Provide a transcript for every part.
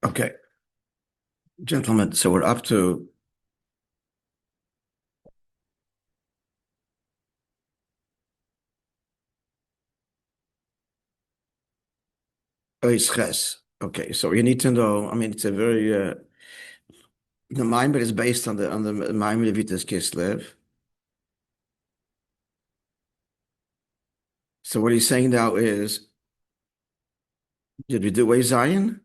Okay, gentlemen, so we're up to Ois Ches. Okay, so you need to know, I mean, it's a very, the Maamar is based on the Meliovאוויטש Kislev. So what he's saying now is, did we do Ois Zion?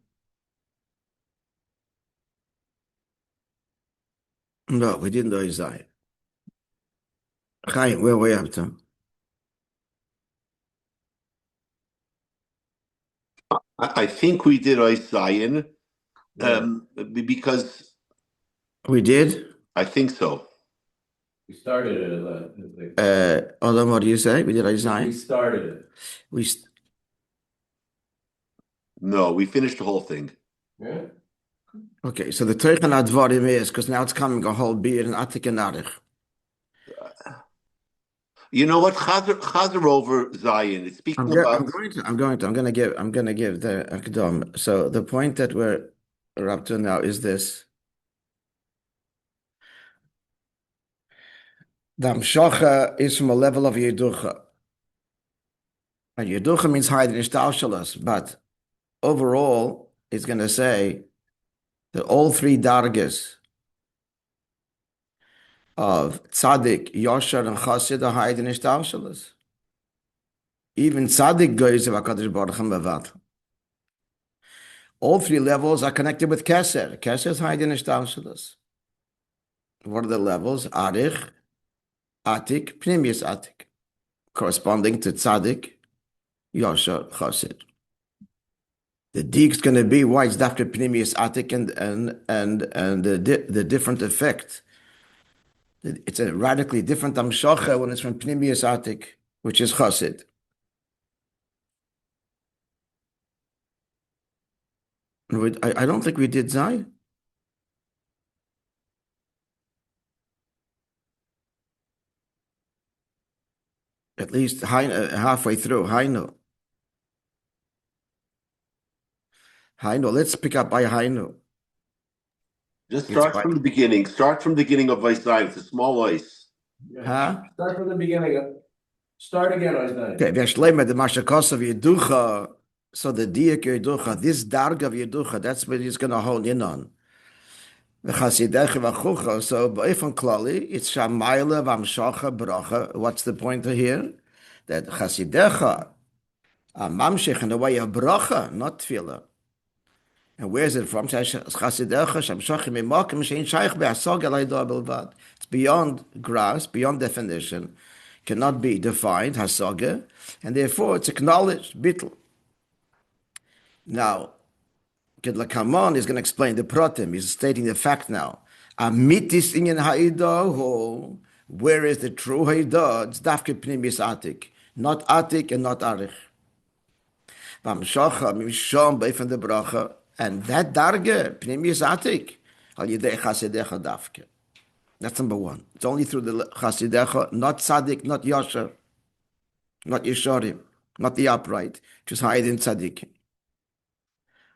No, we didn't do Ois Zion. Chaim, where are we up to? I think we did Zion, because We did? I think so. We started it. Adam, what do you say? We did Ois We Zion? started it. No, we finished the whole thing. Yeah. Okay, so the Teichen Advarim is, because now it's coming a whole beer and Atik and Arich. You know what? Chazer over Zion. It's speaking about. I'm going to give the Akdom. So the point that we're up to now is this. The Amshocha is from a level of Yeducha. And Yeducha means hiding Ishtalshalas, but overall, it's going to say that all three dargas of Tzaddik, Yosher, and Chassid are hiding Ishtalshalas. Even Tzaddik goes of HaKadosh Baruch Hu Mevat. All three levels are connected with Keser. Keser is hiding Ishtalshalas. What are the levels? Arich, Atik, Pnimius Atik, corresponding to Tzaddik, Yosher, Chassid. The dik is going to be why it's after Pnimius Atik and the different effect. It's a radically different Amshocha when it's from Pnimius Atik, which is Chassid. I don't think we did Zay. At least halfway through. Hainu. Let's pick up by Hainu. Just start from the beginning. Start from the beginning of Zion. It's a small ice. Huh? Start from the beginning. Start again, Zion. Okay, Veshlema the Mashakos of Yeducha. So the Diak Yeducha, this Darg of Yeducha, that's what he's going to hold in on. The Chasidech Vachucha. So Ba'ifon Klali, it's Shamayla Vamshacha Bracha. What's the point here? That Chasidecha, Mamshech in the way of Bracha, not Tefillah. And where's it from? It's beyond grasp, beyond definition, cannot be defined, hasaga, and therefore it's acknowledged, bittul. Now, Kedlakamon is going to explain the protim. He's stating the fact now. Amitis inyan ha'idah, where is the true ha'idah? It's dafke pnimis atik, not atik and not arich. Vamshacha mishom beifan de bracha. And that darge, pnimius atik, al yidei chasidecha dafke. That's number one. It's only through the chasidecha, not tzaddik, not yosher, not yeshorim, not the upright, just hide in tzaddikim.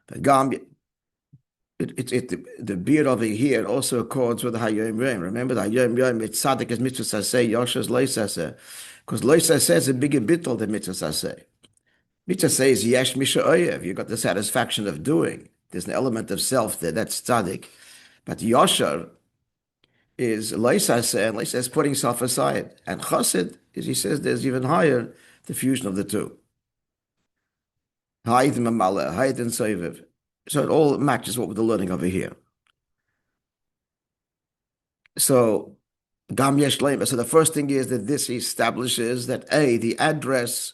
The gam, the beard over here also accords with the hayom yom. Remember the hayom yom, it's tzaddik is mitzvah saseh, yosher is loy saseh. Because loy saseh is a bigger bittul than mitzvah saseh. Mitzvah says yesh misha oyev. You got the satisfaction of doing. There's an element of self there. That's tzaddik. But yosher is leisaseh, and leisaseh is putting self aside. And chassid is, he says, there's even higher the fusion of the two. Hayit mamala, hayit and soiviv. So it all matches what we're learning over here. So gam yesh leima. So the first thing is that this establishes that the address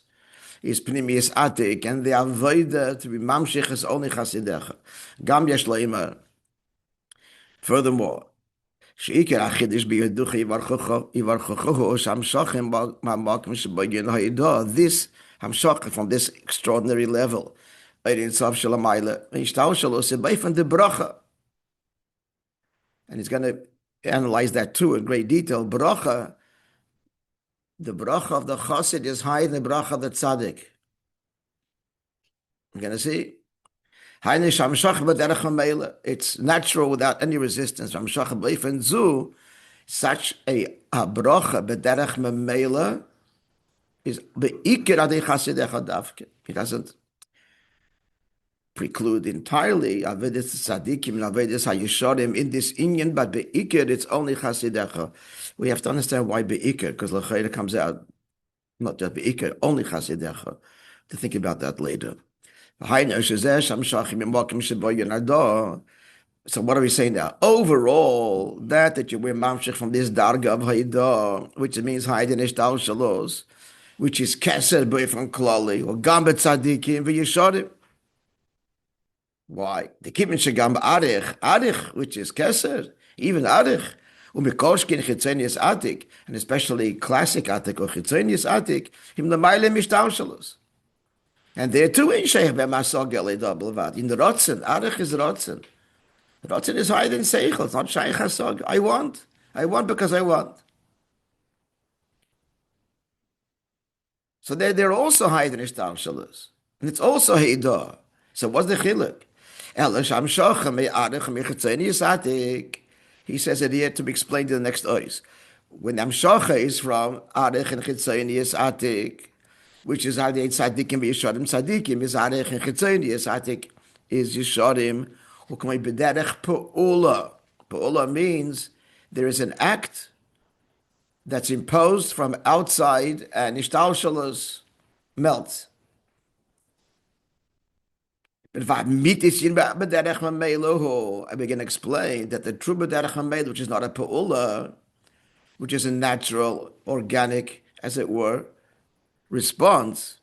is pnimius atik, and the avodah to be mamshich is only chasidecha. Gam yesh leima. Furthermore, sheikar achidish biyaducha yivarchuchu shamshachim ma'makim shebayin ha'idah. This hamshach from this extraordinary level, and he's going to analyze that too in great detail. Bracha. The bracha of the chassid is higher than the bracha of the tzaddik. We're going to see. It's natural without any resistance. Such a bracha b'derech memela is be'ikir adei chasidecha davke. He doesn't preclude entirely Avedis Tzadikim and Avedis HaYeshorim in this Inyan, but be'ikir it's only chasidecha. We have to understand why be'ikir, because l'chayra comes out not just be'ikir, only chasidecha. To think about that later. So what are we saying now? Overall, that you wear mamshich from this darga of Haidah, which means Haidin Ishtal Shalos, which is Keser boy from Klali, or Gambet Tzadikim v'Yeshorim. Why? The Kibbutz Shagam Arich, which is Keser, even Arich, Umikoshkin Chitzenius Atik, and especially classic Atik or Chitzenius Atik, him the Maile Mishtal Shalos. And there too in Sheikh B'Masal Geli Dablevad. In the Rotzen, Arich is Rotzen. Rotzen is higher than Seichel. It's not Shaykh Hasog. I want because I want. So they're also higher than Ishtar Shalos. And it's also Heidah. So what's the chiluk? He says it here to be explained in the next ois. When Amshocha is from Arich and Chitzonius Atik, which is Adei Tzadikim v'Yeshorim Tzadikim, is Arich and Chitzonius Atik, is Yeshorim. Pa'ula means there is an act that's imposed from outside and Ishtal Shalos melts. I begin to explain that the true B'derech Mamela, which is not a Pa'ula, which is a natural, organic, as it were, response,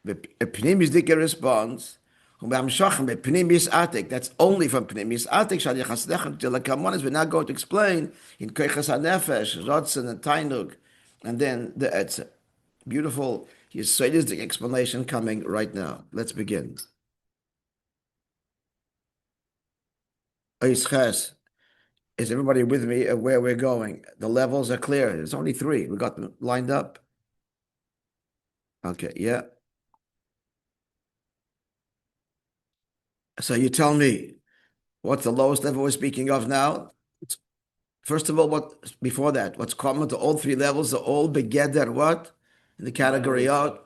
a Pnimis Dika response, that's only from Pnimis Atik. We're now going to explain in Koichas HaNefesh, Rotzen and Tainug, and then the Etzer. Beautiful Yesodistic explanation coming right now. Let's begin. Is everybody with me of where we're going? The levels are clear. There's only 3. We got them lined up. Okay, yeah. So you tell me, what's the lowest level we're speaking of now? First of all, before that, what's common to all 3 levels are all begeder what? In the category of?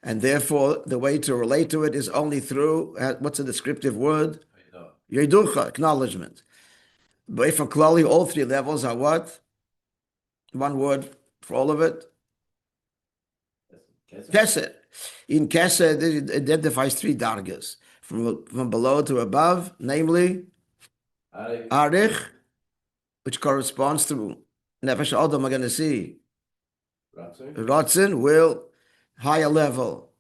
And therefore, the way to relate to it is only through, what's a descriptive word? Yeducha, acknowledgement. But for Klali, all 3 levels are what? One word for all of it? Keser. In Keser, it identifies 3 dargas. From below to above, namely Arich, which corresponds to Nefesh Adam, we're going to see. Rotzen will higher level.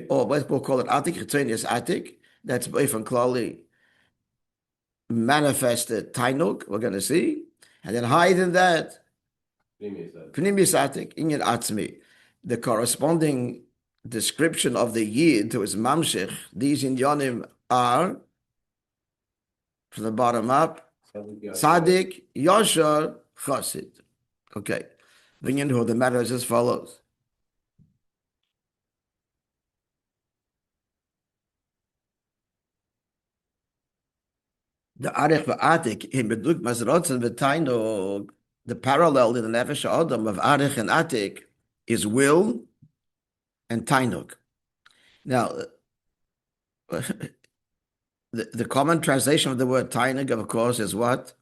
Or we'll call it Atik, Chitzonius Atik. That's from Klali. Manifested Tainuk, we're going to see. And then higher than that, Pnimis Atik, Inyan Atzmi. The corresponding description of the Yid to his Mamshech, these Inyanim are, from the bottom up, Tzaddik, Yashar, Chassid. Okay. The matter is as follows. The Arich v'Atik, in Beduk Masrotzen v'Tainug, the parallel in the Nefesh Adam of Arich and Atik is will and Tainug. Now, the common translation of the word Tainug, of course, is what?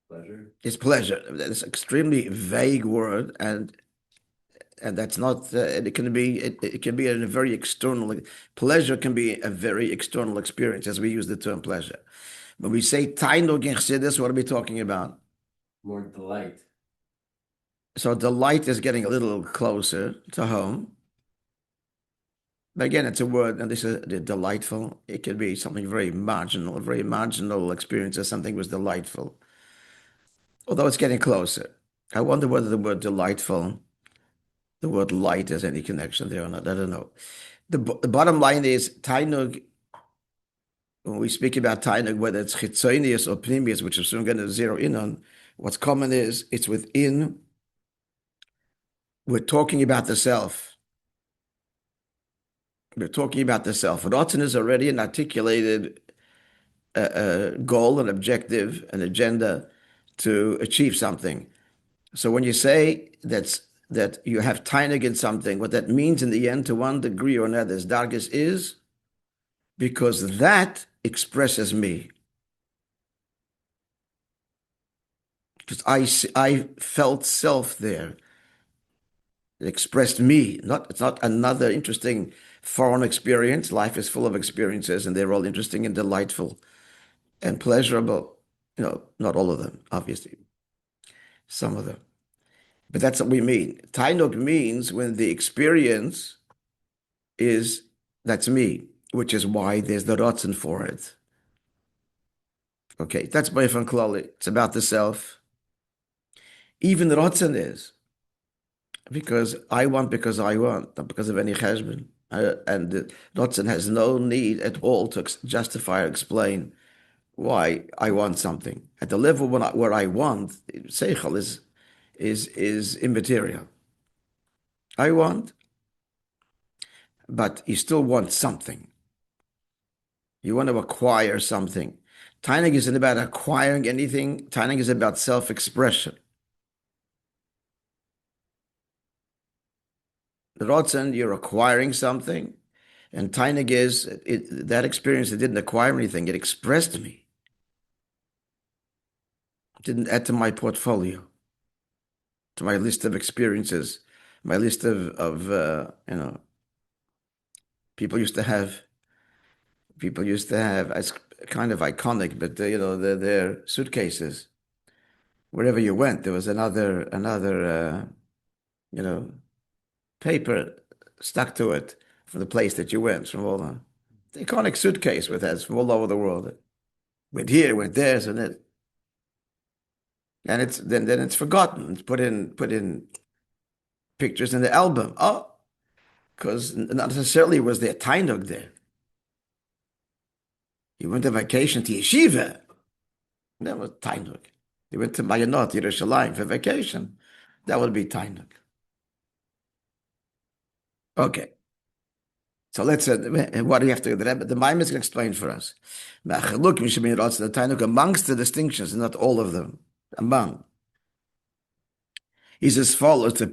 Pleasure. It's pleasure. It's an extremely vague word, and that's not. It can be a very external. Pleasure can be a very external experience, as we use the term pleasure. When we say Tainug in Chassidus, what are we talking about? More delight. So delight is getting a little closer to home. But again, it's a word, and this is delightful. It can be something very marginal, a very marginal experience as something was delightful. Although it's getting closer. I wonder whether the word delightful, the word light has any connection there or not. I don't know. The bottom line is Tainug, when we speak about Tainug, whether it's Chitzonius or Pnimius, which we're soon going to zero in on, what's common is it's within. We're talking about the self. We're talking about the self. Ratzon is already an articulated goal, an objective, an agenda to achieve something. So when you say that you have tainig in something, what that means in the end, to one degree or another, as dargis is, because that expresses me. Because I felt self there. It expressed me. It's not another interesting foreign experience. Life is full of experiences, and they're all interesting and delightful and pleasurable. Not all of them, obviously. Some of them. But that's what we mean. Tainug means when the experience that's me, which is why there's the rotzen for it. Okay, that's Beifan Klali. It's about the self. Even the rotzen is. Because I want, not because of any cheshbon. And the rotzen has no need at all to justify or explain why I want something. At the level where I want, seichel is immaterial. I want, but you still want something. You want to acquire something. Tainig isn't about acquiring anything. Tainig is about self-expression. The rotzen, you're acquiring something, and tainig is that experience. It didn't acquire anything; it expressed me. It didn't add to my portfolio, to my list of experiences, my list of people used to have. It's kind of iconic, but their suitcases. Wherever you went, there was another paper stuck to it from the place that you went, from all the iconic suitcase with that from all over the world. Went here, went there, so that, and it's then it's forgotten. It's put in pictures in the album. Oh, because not necessarily was there tainug there. You went on vacation to yeshiva. That was tainug. You went to Mayanot, Yerushalayim for vacation. That would be tainug. Okay. So let's what do you have to do? The Maimon is going to explain for us. Amongst the distinctions, not all of them, among, is as follows: the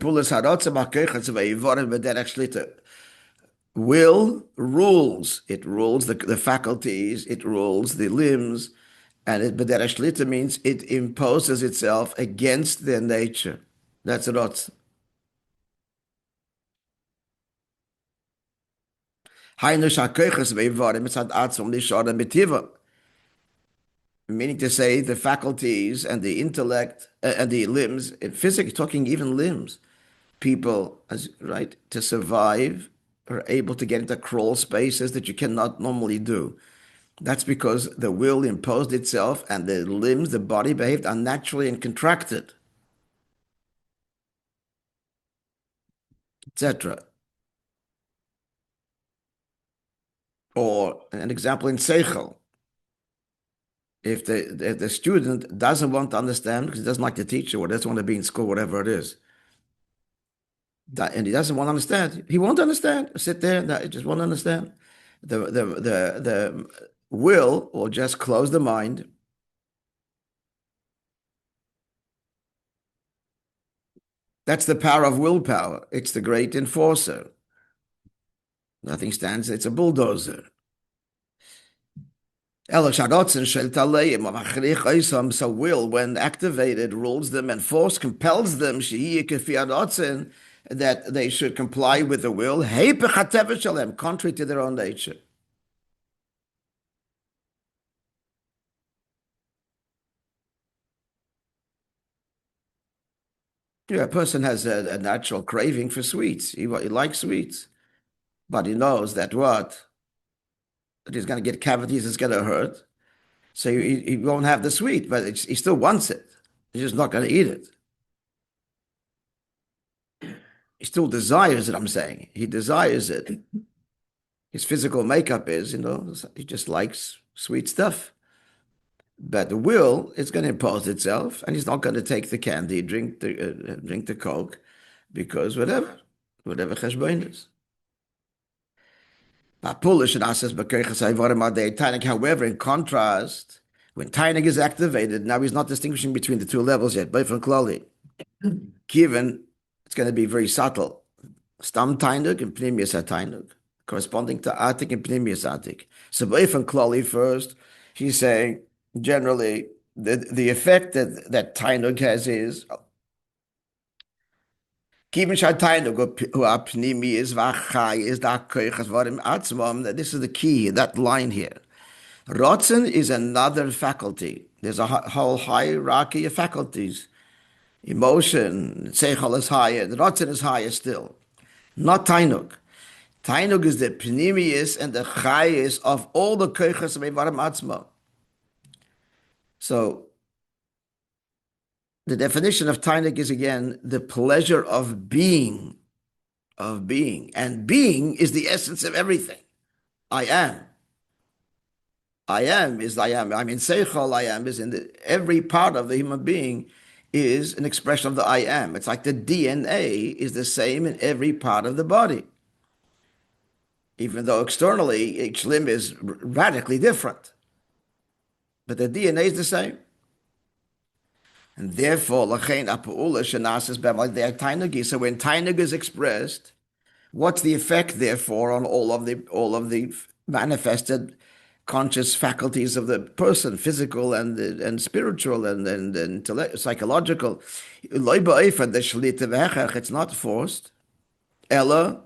will rules. It rules the faculties. It rules the limbs, and b'derech shlita means it imposes itself against their nature. That's rotz. Meaning to say the faculties and the intellect and the limbs, in physics, talking even limbs, people, right, to survive are able to get into crawl spaces that you cannot normally do. That's because the will imposed itself and the limbs, the body behaved unnaturally and contracted, etc. Or an example in Seichel. If the student doesn't want to understand because he doesn't like the teacher or doesn't want to be in school, whatever it is, and he doesn't want to understand, he won't understand. Sit there, he just won't understand. The will or just close the mind. That's the power of willpower. It's the great enforcer. Nothing stands, it's a bulldozer. So will, when activated, rules them and force compels them that they should comply with the will, contrary to their own nature. Yeah, a person has a natural craving for sweets. He likes sweets, but he knows that that he's going to get cavities, it's going to hurt. So he won't have the sweet, but he still wants it. He's just not going to eat it. He still desires it, I'm saying. He desires it. His physical makeup is, he just likes sweet stuff. But the will is going to impose itself, and he's not going to take the candy, drink the Coke, because whatever cheshbon is. However, in contrast, when Tainig is activated, now he's not distinguishing between the two levels yet, both from Klali. Given it's going to be very subtle. Stam Tainig and Pnimius Tainig, corresponding to Atik and Pnimius Atik. So both from Klali first, he's saying generally the effect that Tainig has is this is the key, that line here. Rotzen is another faculty. There's a whole hierarchy of faculties. Emotion, Seichel is higher. The Rotzen is higher still. Not Tainug. Tainug is the pnimius and the chayis of all the koichas of Evarim Atzma. So, the definition of Tainug is again the pleasure of being. And being is the essence of everything. I am. I am is I am. I mean, Seichel I am is in every part of the human being is an expression of the I am. It's like the DNA is the same in every part of the body. Even though externally each limb is radically different. But the DNA is the same. And therefore, so when Tainug is expressed, what's the effect, therefore, on all of the manifested conscious faculties of the person, physical and spiritual and psychological? It's not forced. Ella,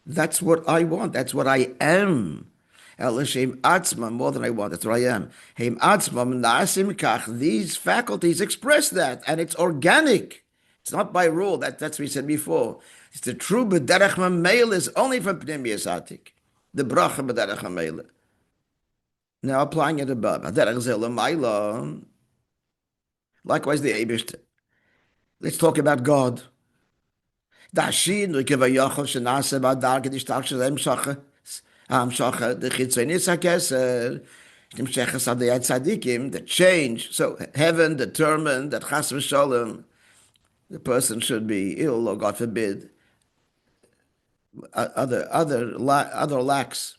that's what I want. That's what I am. Ella shem atzma, more than I want. That's what I am. Heim atzma nasim kach. These faculties express that, and it's organic. It's not by rule. That's what we said before. It's the true b'derech mamel is only from pnimius atik. The bracha b'derech mamel. Now applying it above. Likewise, the Eibishter. Let's talk about God. The change. So heaven determined that chas v'sholem, the person should be ill, or God forbid, other lacks.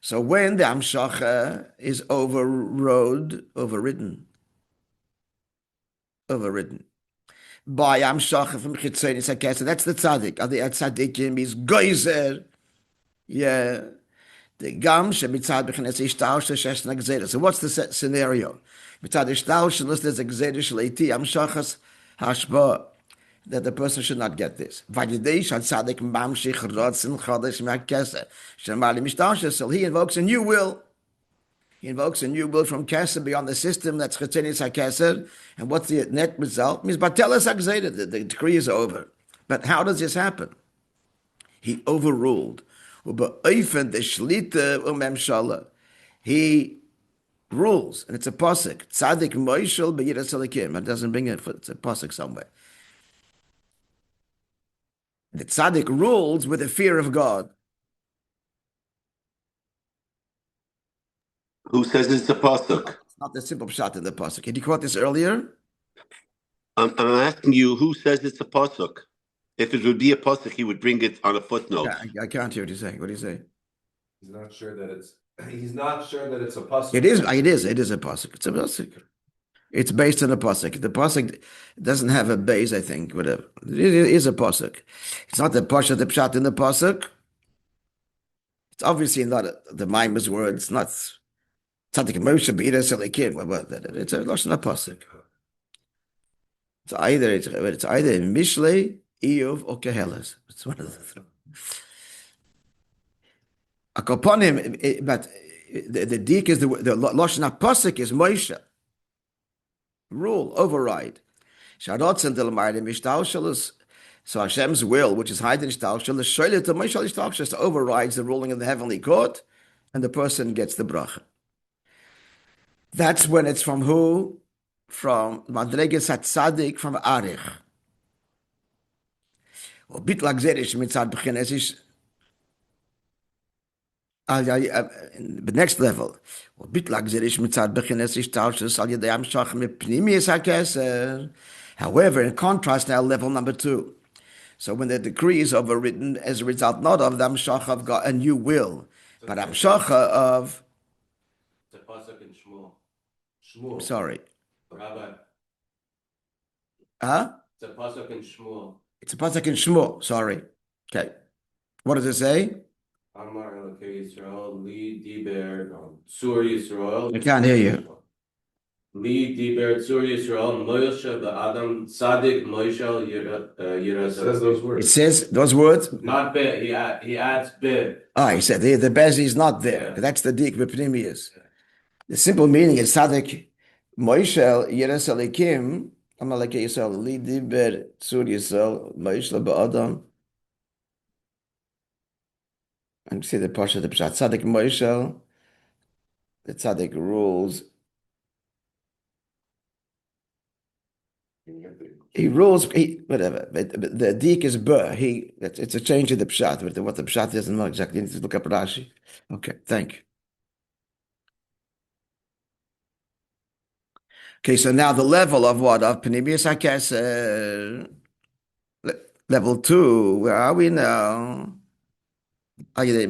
So when the Amshacha is overridden by Amshacha from Chitzonis HaKesed, that's the tzaddik. The tzaddikim is goizer. Yeah. The gam shemitzad b'chines ishtaush sheshna gzeda. So what's the scenario? Mitzad ishtaush there's a gzeda shleiti Amshachas hashba, that the person should not get this. So he invokes a new will. He invokes a new will from Kesed beyond the system that's Chetzenis HaKesed. And what's the net result? It means Bateles HaGzeda, the decree is over. But how does this happen? He overruled. He rules, and it's a pasuk. Tzadik Moishel b'yiras Elokim. It doesn't bring it, it's a pasuk somewhere. The tzaddik rules with the fear of God. Who says it's a pasuk? It's not the simple pshat in the pasuk. Did you quote this earlier? I'm asking you, who says it's a pasuk? If it would be a pasuk, he would bring it on a footnote. I can't hear what you're saying. What do you say? He's not sure that it's a pasuk. It is a pasuk. It's a pasuk. It's based on a pasuk. The pasuk doesn't have a base, I think, whatever. It is a pasuk. It's not the pasha, the pshat in the pasuk. It's obviously not the mimer's word. It's not tzaddik Moshe b'yiras Elokim. It's a lashon pasuk. It's either Mishlei, Iyov, or Kehelas. It's one of the three. Akoponim, but the dik is the lashon pasuk is Moishe. Rule, override. So Hashem's will, which is hidden in Ishtalshel, overrides the ruling of the heavenly court, and the person gets the bracha. That's when it's from who? From Madreges HaTzadik, from Arich. The next level. However, in contrast, now level number 2. So when the decree is overridden as a result not of the Amshach of God, a new will, But Amshacha of, It's a pasuk in Shmuel. sorry, Rabbi. huh? It's a pasuk in Shmuel. It's a pasuk in Shmuel, sorry. Okay. What does it say? Amar Elokei Yisrael, Li Diber, Tzur Yisrael. I can't hear you. Li Diber, Tzur Yisrael, Moishe Adam Tzadik Moishe Yiras. Says those It words. says those words. Not be. He adds be. He said the Bez is not there. Yeah. That's the dik b'pnimius. The simple meaning is Tzadik Moishe Yiras Elikim. Amalekei Yisrael Li Diber Tzur Yisrael Moishe Ba'adam. And see the Pasha, the Pshat. Tzadik Moishe, the Tzadik rules. He rules, whatever. But the dik is Bur. It's a change in the Pshat. But what the Pshat doesn't know exactly. You need to look up Rashi. Okay, thank you. Okay, so now the level of what? Of Pnimius HaKeser. Level 2, where are we now? That's the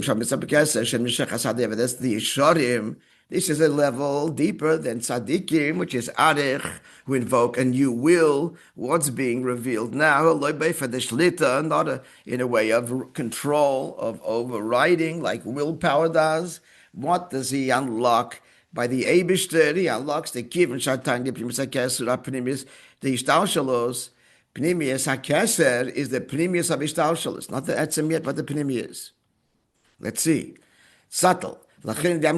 Yisharim. This is a level deeper than Tzadikim, which is Arich, who invoke a new will, what's being revealed now, not in a way of control, of overriding, like willpower does. What does he unlock? By the Eibishter, he unlocks the Kiv and Shatan, the Pnimius HaKeser, the Ishtalshalos. Pnimius HaKeser is the Pnimius of Ishtalshalos, not the Etzem yet, but the Pnimius. Let's see. Subtle. So therefore,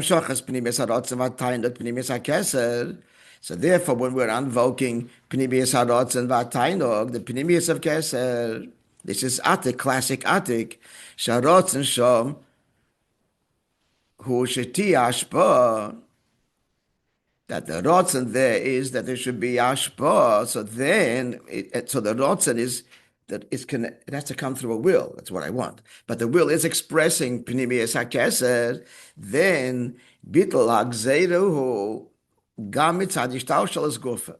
when we're invoking Pnimius Harotz and Vatainog, the Pnimius of Keser, this is Atik, classic Atik, Sharotz and Shom, who Sheti Ashpa, that the Rotzen there is that there should be Ashpa, so then, so the Rotzen is, that it has to come through a will. That's what I want. But the will is expressing Pnimius HaKeser, then Bittel HaGzeiruhu Gam Mitzad Ishtalshalos Gufa.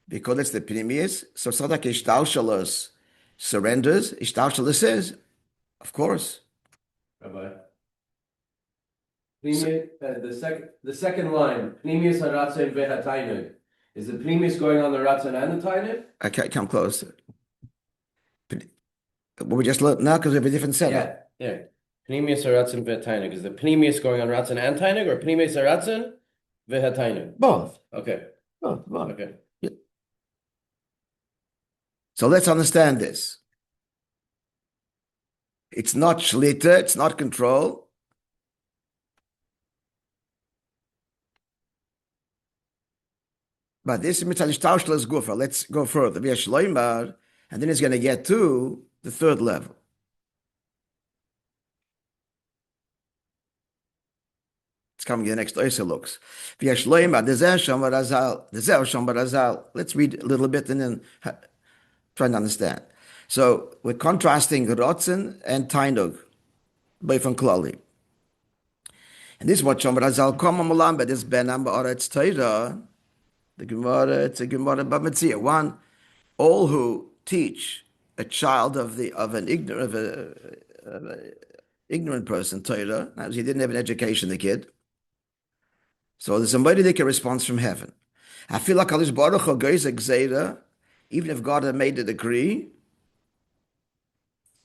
Because it's the Pnimius, so it's not like Ishtalshalos surrenders. Ishtalshalos says, of course. Rabbi. The second line, Pnimius HaRatzon VeHatainug. Is the Pnimius going on the Ratzon and the Tainug? I can't come close. What we just learned now, because we have a different setup. Yeah. Pnimius HaRatzon VeHatainug. Is the Pnimius going on Ratzon and Tainug, or Pnimius HaRatzon VeHatainug? Both. Okay. Both. Okay. Yeah. So let's understand this. It's not shlita, it's not control. But this is mitzvah ishtalshalos gufa. Let's go further. And then it's going to get to the third level. It's coming in the next Oysa looks. Let's read a little bit and then try to understand. So we're contrasting Rotzen and Tainug, Beifan Klali. And this is what Shomar Azal Komam Olam, this Benam Ba'aretz Torah, the Gemara, it's a Gemara B'Metzia. One, all who teach a child of an ignorant person Torah, now he didn't have an education, the kid. So there's somebody that can response from heaven. I feel like Alish Baruch Hu goes a gzeira, even if God had made a decree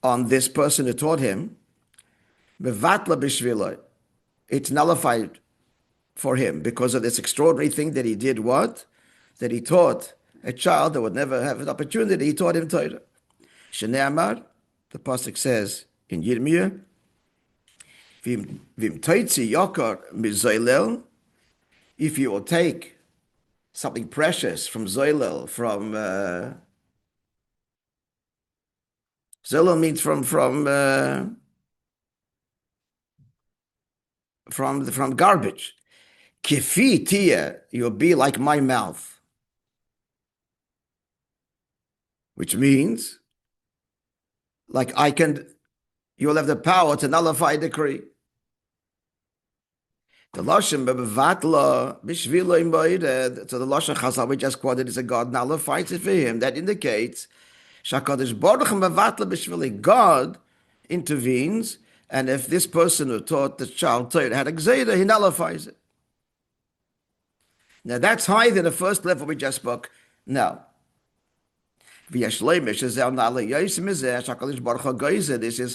on this person who taught him, mevatla b'shviloi, it's nullified for him because of this extraordinary thing that he did. What? That he taught a child that would never have an opportunity. He taught him Torah. Shnei Amar, the pasuk says in Yirmiyah, Vim toitzi yokar mizoylel, if you will take something precious from zoylel, from zoylel means from garbage. Kifi tia, you'll be like my mouth, which means, like you'll have the power to nullify a decree. The Lashon bevatla b'shvilo imoyed. So the Lashon Chazal we just quoted is a God nullifies it for him. That indicates Shakadosh Baruch Hu bevatla b'shvili. God intervenes And if this person who taught the child Torah had a gzeira, he nullifies it. Now that's higher than the first level we just spoke. Now, this is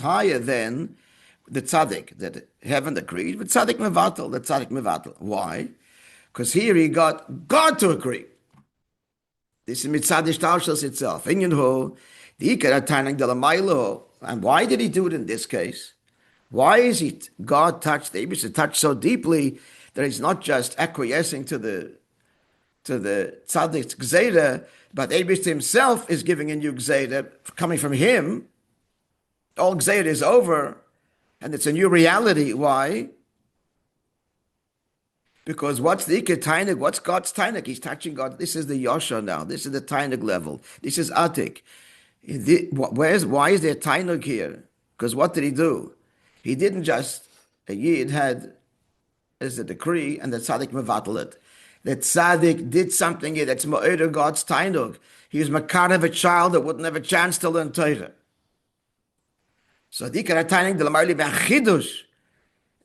higher than the tzaddik that heaven agreed with tzaddik mevatel, the tzaddik mevatel. Why? Because here he got God to agree. This is mitzad ishtalshus itself. Inyan hu, the ikar ataning de la mailo. And why did he do it in this case? Why is God touched the Eibush touched so deeply that he's not just acquiescing to the tzaddik's gzeira, but Eibush himself is giving a new gzeira coming from him. All gzeira is over, and it's a new reality. Why? Because what's the Ikar Tainug? What's God's Tainug? He's touching God. This is the Yosha now. This is the Tainug level. This is Atik. Why is there Tainug here? Because what did he do? He didn't just, a Yid had as a decree and the Tzaddik mevatel it. The Tzaddik did something here that's Ma'oder God's Tainug. He was Makar of a child that wouldn't have a chance to learn Torah. So the Ikar Tainug de la Marli B'Chidush.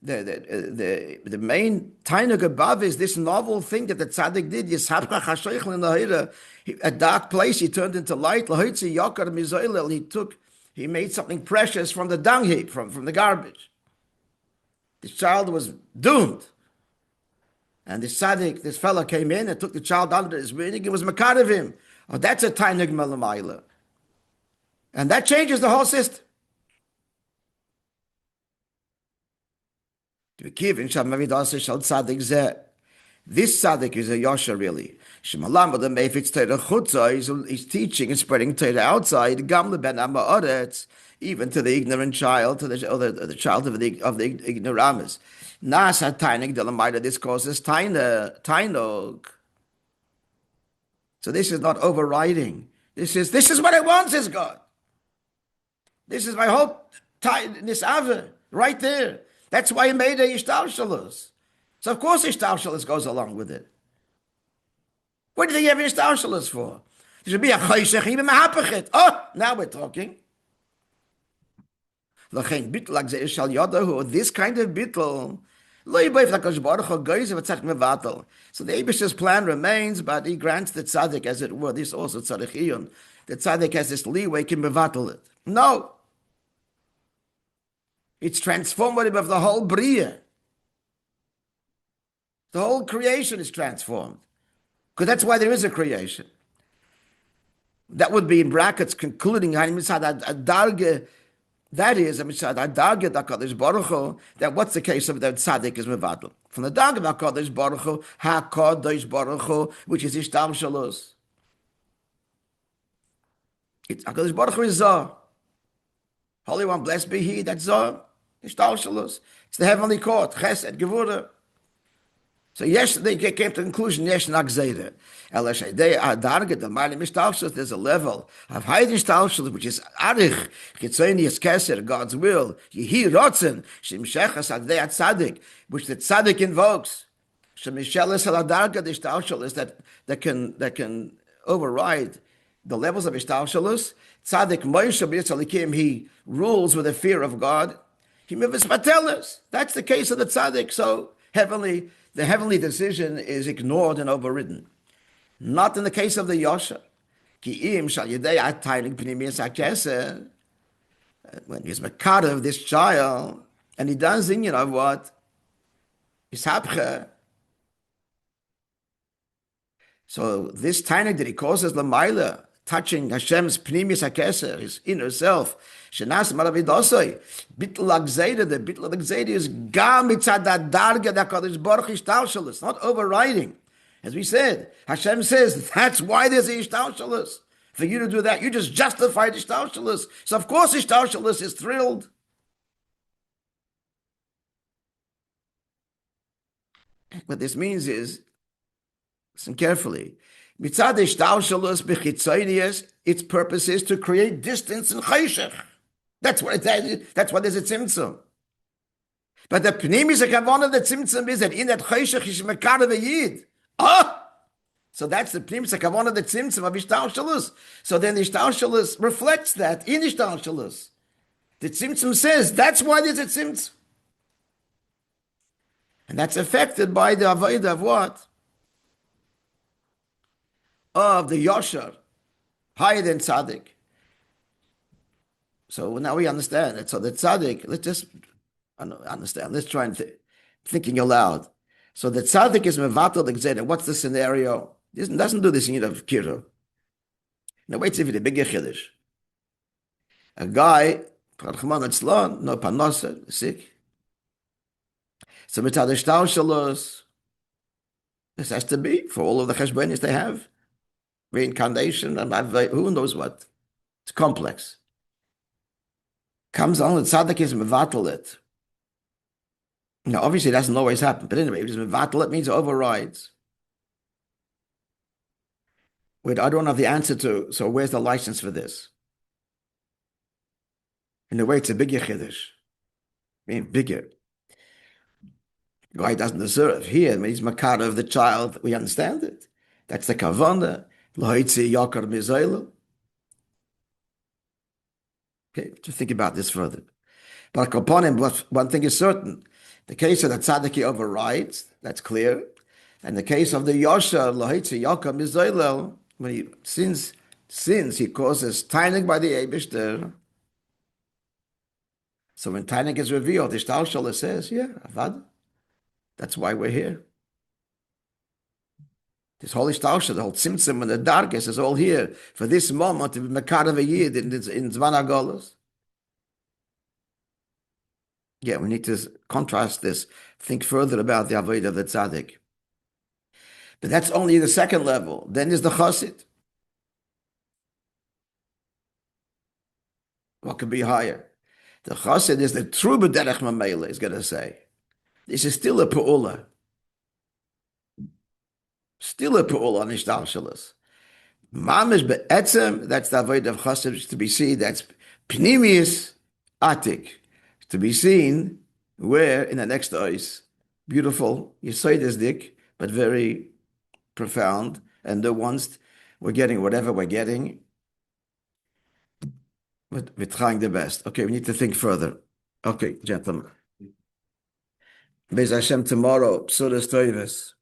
The main tainug above is this novel thing that the tzaddik did. A dark place he turned into light. He made something precious from the dung heap, from the garbage. This child was doomed. And this tzaddik, this fellow came in and took the child under his wing. It was makar of him. Oh, that's a tainug malamayla. And that changes the whole system. This tzaddik is a yosha really. He's teaching and spreading Torah outside, even to the ignorant child, to the child of the ignoramus. This causes tainug. So this is not overriding. This is what I want, says God. This is my hope. This ave right there. That's why he made a ishtalshalus. So of course ishtalshalus goes along with it. What do they have ishtalshalus for? There should be a chayshech even mahapachet. Oh, now we're talking. This kind of bittul. So the Eibish's plan remains, but he grants the tzaddik, as it were, this also tzaddichiyun. The tzaddik has this leeway, can mevatel it. No. It's transformative of the whole bria. The whole creation is transformed. Because that's why there is a creation. That would be in brackets concluding that is that what's the case of the tzaddik is mevatel. From the darga of HaKadosh Baruch Hu, HaKadosh Baruch Hu, which is ishtam shalos. It's HaKadosh Baruch Hu is Zah. Holy One, blessed be He, that's Zah. Ishtal shalos. It's the heavenly court, Chesed, Gevurah. So yes, they came to the conclusion, yes, nagzeira. There's a level of high ishtalshus, which is arich, chitzonius keser, God's will, yehi rotzen, shimshechas adei tzaddik, which the tzaddik invokes. Shemisheles aladarga the ishtalshus that can override the levels of ishtalshus. Tzaddik Moishe b'yitzalikim, he rules with the fear of God. He mivis pateles. That's the case of the tzaddik. So the heavenly decision is ignored and overridden. Not in the case of the Yosha. When he's makar of this child, and he does Inyan of what? Ishapcha. So this tainug that he causes Lamaila, touching Hashem's pnimius hakeser, his inner self. Shenas maravidosoi. Bittul agzeida, the bittul agzeida is gam mitzad darga da Kadosh Baruch ishtalshalus, not overriding. As we said, Hashem says, that's why there's a ishtalshalus. For you to do that, you just justified ishtalshalus. So of course ishtalshalus is thrilled. What this means is, listen carefully, mitzad ishtalshalus b'chitzonius, its purpose is to create distance and chayshech. That's what that's why there's a tzimtzum. But the pnimis hakavon of the tzimtzum is that in that chayshech is mekar of a yid. So that's the pnimis hakavon of the tzimtzum of ishtalshalus. So then ishtalshalus reflects that in ishtalshalus. The tzimtzum says that's why there's a tzimtzum. And that's affected by the avodah of what? Of the yosher, higher than tzaddik. So now we understand it. So the tzaddik, let's just understand. Let's try and thinking aloud. So the tzaddik is mevatel the gzeda. What's the scenario? He doesn't do this in of kiruv. Now wait till the big chiddush. A guy, no panosa, sick. So mitzad shalos, this has to be for all of the cheshbonis they have, reincarnation and who knows what. It's complex. Comes on, the tzaddik is mevatel it. Now, obviously, it doesn't always happen, but anyway, if it's mevatel, it means it overrides. Wait, I don't have the answer to, so where's the license for this? In a way, it's a bigger chiddush. I mean, bigger. The guy doesn't deserve. Here, when he's makar of the child, we understand it. That's the kavanah. Loitzi yakar mizayla. Okay, to think about this further. But upon him, one thing is certain. The case of the tzaddik overrides, that's clear. And the case of the yosher, loitzi yakar mizayla, when he sins, he causes tainig by the Eibishter. So when tainig is revealed, the Shtalshala says, yeah, avad. That's why we're here. This whole Ishtalshala, the whole Tzimtzum and the Darkest is all here for this moment to be Mekar of a Yid in Zvan HaGolos. Yeah, we need to contrast this, think further about the Avodah of the Tzaddik. But that's only the second level. Then there's the Chassid. What could be higher? The Chassid is the true B'derech Mamela, he's going to say. This is still a Pa'ula. Still a Pa'ula on Ishtalshalas. Mamish Be'etzem, that's the Avodah of Chassid to be seen. That's Pnimius Atik, to be seen where in the next ice. Beautiful, Yesodisdik, but very profound, and the ones we're getting whatever we're getting, but we're trying the best. Okay, we need to think further. Okay, gentlemen. Be'ez Hashem tomorrow, Psuras Toivos.